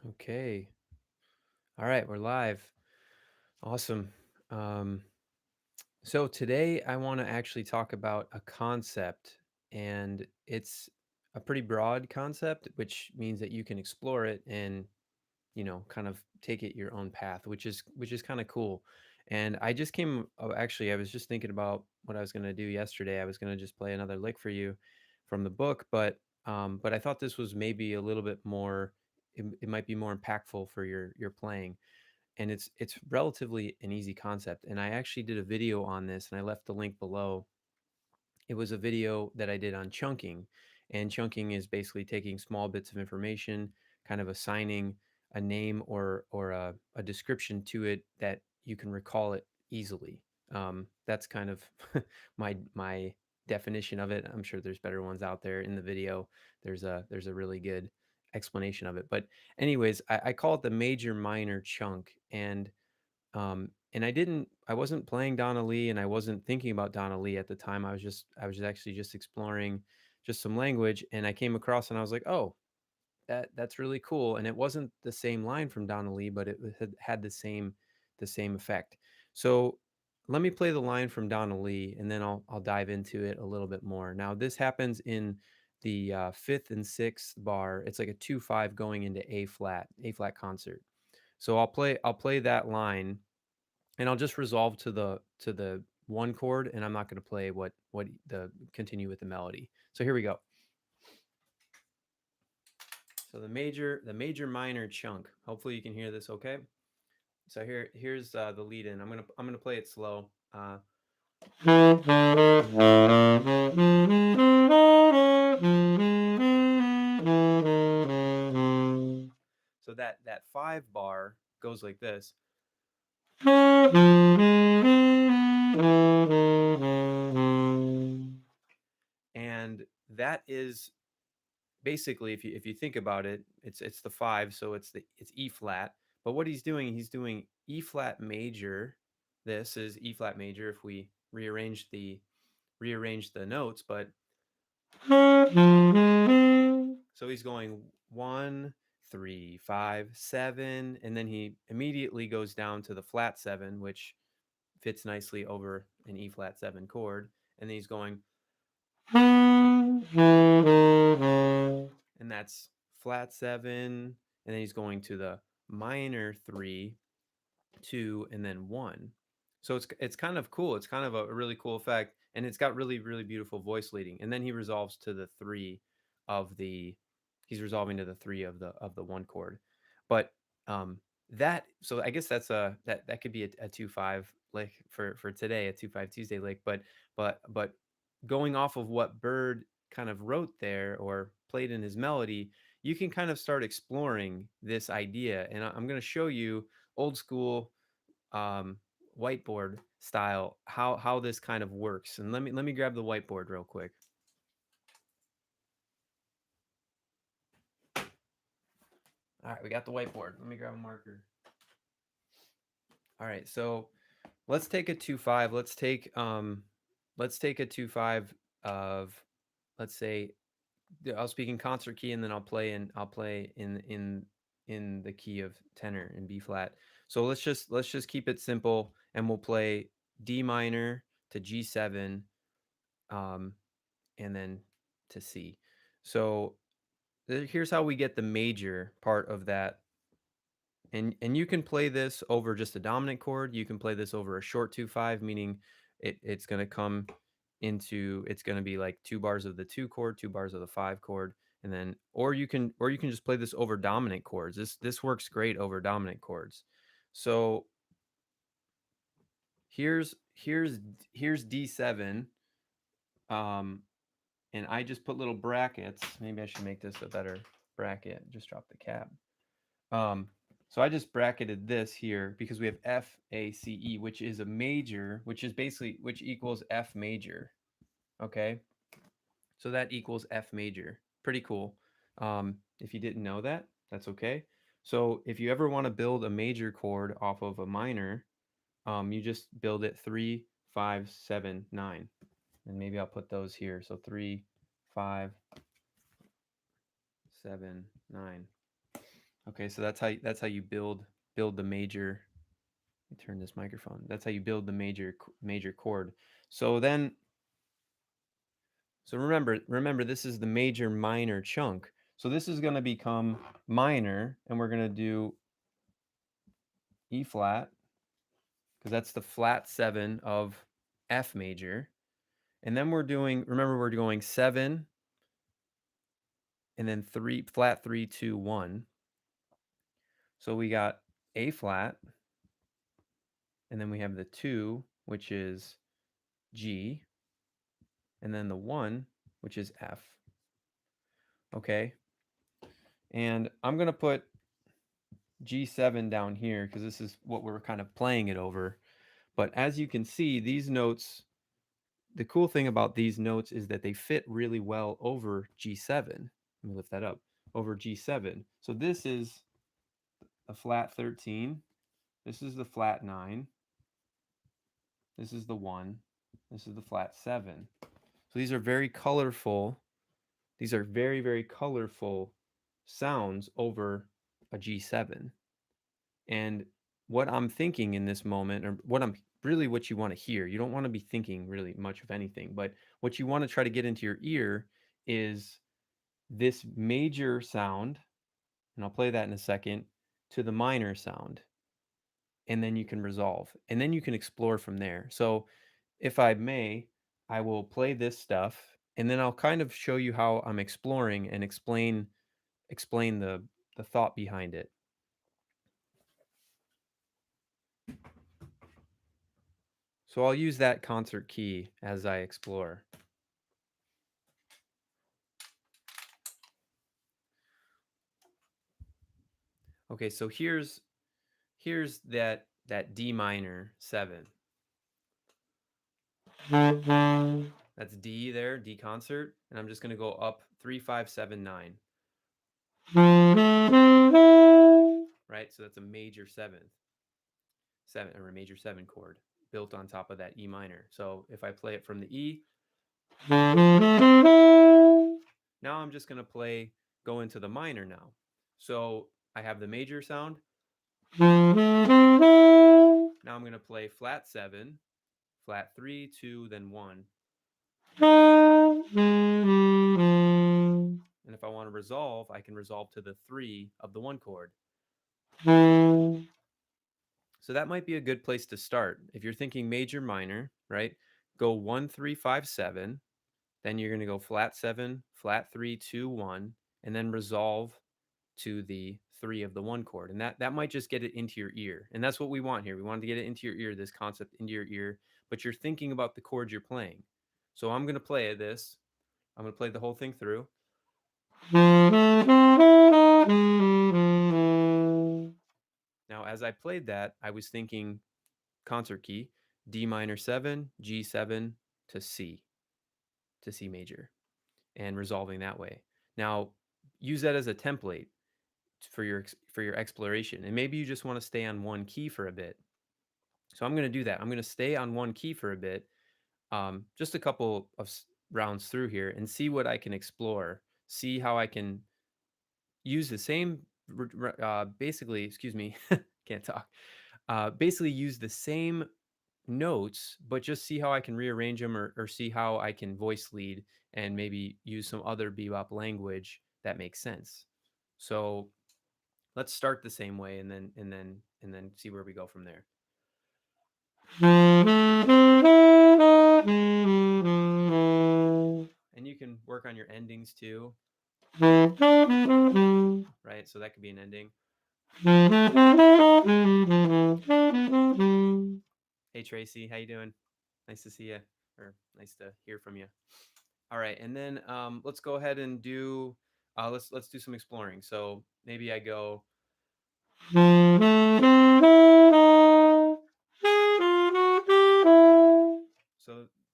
Okay. All right, we're live. Awesome. Um, so today I want to actually talk about a concept, and it's a pretty broad concept, which means that you can explore it and kind of take it your own path, which is kind of cool. And I just came. Actually, I was just thinking about what I was going to do yesterday. I was going to just play another lick for you from the book, but I thought this was maybe a little bit more. It might be more impactful for your playing, and it's relatively an easy concept. And I actually did a video on this, and I left the link below. It was a video that I did on chunking, and chunking is basically taking small bits of information, kind of assigning a name or a description to it that you can recall it easily. That's kind of my definition of it. I'm sure there's better ones out there. In the video there's a really good explanation of it, but anyways, I call it the major minor chunk. And I wasn't playing Donna Lee, and I wasn't thinking about Donna Lee at the time. I was actually just exploring just some language, and I came across and I was like, "Oh, that's really cool." And it wasn't the same line from Donna Lee, but it had the same effect. So let me play the line from Donna Lee, and then I'll dive into it a little bit more. Now this happens in the fifth and sixth bar. It's like a 2/5 going into A flat concert. So I'll play that line, and I'll just resolve to the one chord, and I'm not going to play what the continue with the melody. So here we go. So the major minor chunk. Hopefully you can hear this okay. So here's the lead in. I'm gonna play it slow. So that 5 bar goes like this. And that is basically, if you think about it, it's the 5, so it's E flat. But what he's doing E flat major. This is E flat major if we rearrange the notes. But so he's going 1, 3, 5, 7, and then he immediately goes down to the flat 7, which fits nicely over an E flat 7 chord. And then he's going, and that's flat 7, and then he's going to the minor 3, 2, and then 1. So it's kind of cool. It's kind of a really cool effect, and it's got really really beautiful voice leading. And then he resolves to the 3 of the he's resolving to the 3 of the 1 chord. But that so I guess that could be a 2/5 lick for today, a 2/5 Tuesday lick. But going off of what Bird kind of wrote there or played in his melody, you can kind of start exploring this idea. And I'm going to show you old school um, whiteboard style how this kind of works. And let me grab the whiteboard real quick. All right, we got the whiteboard. Let me grab a marker. All right, so let's take a 2/5. Let's take a 2/5 of, let's say, I'll speak in concert key, and then I'll play in the key of tenor in B flat. So let's just keep it simple, and we'll play D minor to G7, um, and then to C. So here's how we get the major part of that. And you can play this over just a dominant chord. You can play this over a short 2/5, meaning it's going to it's going to be like 2 bars of the 2 chord, 2 bars of the 5 chord, and then or you can just play this over dominant chords. This works great over dominant chords. So here's D7, um and I just put little brackets. Maybe I should make this a better bracket. Just drop the cap. Um, so I just bracketed this here because we have F, A, C, E, which is a major, which equals F major. Okay. So that equals F major. Pretty cool. If you didn't know that, that's okay. So if you ever want to build a major chord off of a minor, you just build it 3, 5, 7, 9. And maybe I'll put those here. So 3, 5, 7, 9. Okay, so that's how you build the major. Let me turn this microphone. That's how you build the major chord. So then, so remember this is the major minor chunk. So this is going to become minor, and we're going to do E flat because that's the flat 7 of F major. And then we're doing, remember we're going 7 and then 3 flat 3 2 1. So we got A flat, and then we have the 2, which is G, and then the 1, which is F. Okay? And I'm going to put G7 down here because this is what we're kind of playing it over. But as you can see, these notes, the cool thing about these notes is that they fit really well over G7. Let me lift that up. Over G7. So this is a flat 13. This is the flat 9. This is the 1. This is the flat 7. So these are very colorful. These are very, very colorful sounds over a G7. And what I'm thinking in this moment, or what you want to hear, you don't want to be thinking really much of anything, but what you want to try to get into your ear is this major sound, and I'll play that in a second, to the minor sound. And then you can resolve. And then you can explore from there. So if I may, I will play this stuff and then I'll kind of show you how I'm exploring and explain the thought behind it. So I'll use that concert key as I explore. Okay, so here's that D minor 7. That's D there, D concert, and I'm just going to go up 3 5 7 9. Right? So that's a major 7th. 7 or a major 7 chord built on top of that E minor. So if I play it from the E, now I'm just going to go into the minor now. So I have the major sound. Now I'm going to play flat 7, flat 3, 2, then 1. And if I want to resolve, I can resolve to the 3 of the 1 chord. So that might be a good place to start. If you're thinking major minor, right? Go 1 3 5 7, then you're going to go flat 7, flat 3 2 1, and then resolve to the 3 of the 1 chord. And that might just get it into your ear. And that's what we want here. We want to get it into your ear, this concept into your ear, but you're thinking about the chords you're playing. So I'm going to play this. I'm going to play the whole thing through. Now, as I played that, I was thinking concert key, D minor 7, G7 to C major, and resolving that way. Now, use that as a template for your exploration, and maybe you just want to stay on one key for a bit. So I'm going to do that. I'm going to stay on one key for a bit, just a couple of rounds through here, and see what I can explore. See how I can use the same, basically, excuse me, can't talk. Basically, use the same notes, but just see how I can rearrange them or see how I can voice lead and maybe use some other bebop language that makes sense. So let's start the same way and then see where we go from there. And you can work on your endings too. Right? So that could be an ending. Hey Tracy, how you doing? Nice to see you, or nice to hear from you. All right, and then let's go ahead and do let's do some exploring. So maybe I go.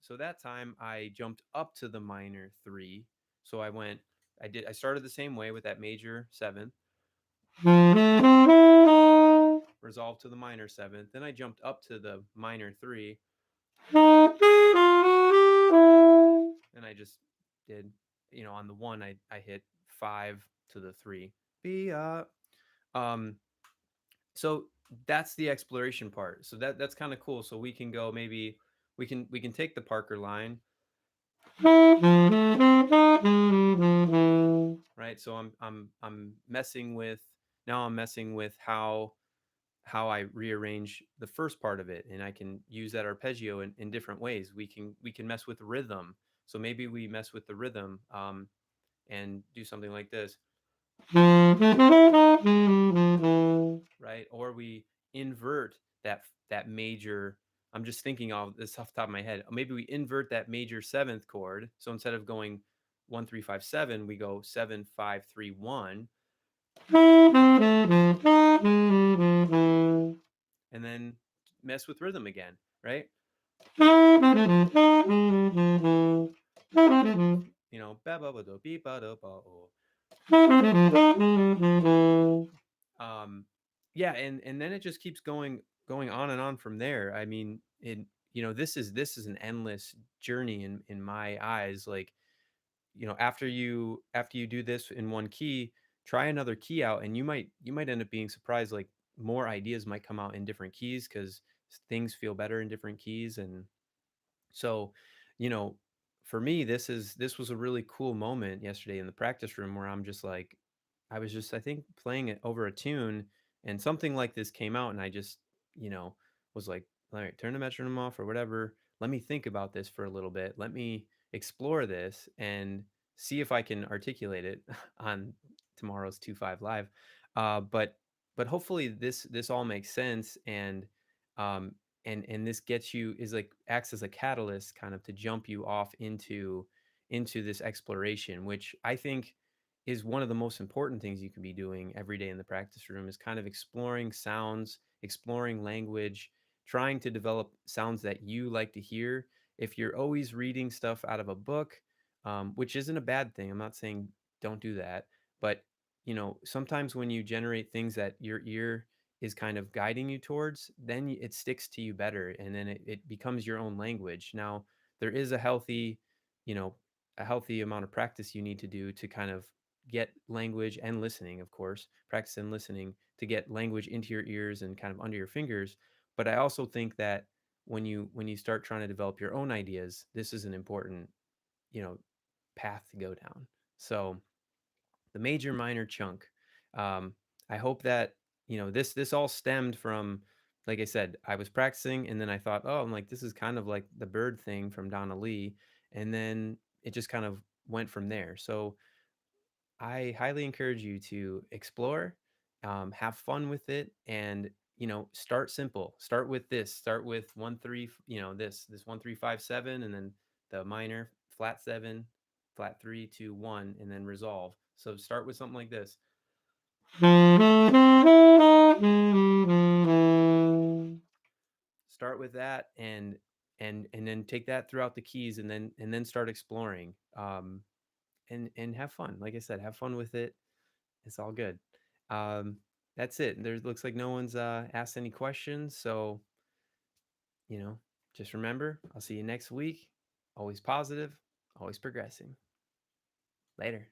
So that time I jumped up to the minor 3. So I started the same way with that major 7th. Resolved to the minor 7th. Then I jumped up to the minor 3. And I just did, on the 1 I hit 5 to the 3. Um, so that's the exploration part. So that's kind of cool. So we can go, maybe we can take the Parker line, right? So I'm messing with, now I'm messing with how I rearrange the first part of it, and I can use that arpeggio in different ways. We can mess with rhythm. So maybe we mess with the rhythm, and do something like this, right? Or we invert that major. I'm just thinking of this off the top of my head. Maybe we invert that major seventh chord. So instead of going 1 3 5 7, we go 7 5 3 1, and then mess with rhythm again, right? You know, ba ba ba do be ba do ba o. um yeah, and then it just keeps going on and on from there. I mean, this is an endless journey in my eyes. Like, after you do this in one key, try another key out, and you might end up being surprised. Like, more ideas might come out in different keys, because things feel better in different keys. And so, you know, for me, this was a really cool moment yesterday in the practice room, where I'm just like, I was just, I think, playing it over a tune, and something like this came out, and I just, you know, was like, all right, turn the metronome off or whatever. Let me think about this for a little bit. Let me explore this and see if I can articulate it on tomorrow's 2 5 live. But hopefully this all makes sense. And this gets you, is like, acts as a catalyst, kind of, to jump you off into this exploration, which I think is one of the most important things you can be doing every day in the practice room, is kind of exploring sounds, exploring language, trying to develop sounds that you like to hear. If you're always reading stuff out of a book, which isn't a bad thing, I'm not saying don't do that, but sometimes when you generate things that your ear is kind of guiding you towards, then it sticks to you better, and then it becomes your own language. Now, there is you know, a healthy amount of practice you need to do to kind of get language, and listening, of course, practice and listening, to get language into your ears and kind of under your fingers. But I also think that when you start trying to develop your own ideas, this is an important, you know, path to go down. So the major minor chunk. Um, I hope that this all stemmed from, like I said, I was practicing, and then I thought, oh, I'm like, this is kind of like the bird thing from Donna Lee, and then it just kind of went from there. So I highly encourage you to explore, have fun with it, and start simple. Start with this. Start with 1 3. This 1 3 5 7, and then the minor flat 7, flat 3 2 1, and then resolve. So start with something like this. Start with that, and then take that throughout the keys, and then start exploring. And have fun. Like I said, have fun with it. It's all good. Um, that's it. There looks like no one's asked any questions. So, you know, just remember, I'll see you next week. Always positive, always progressing. Later.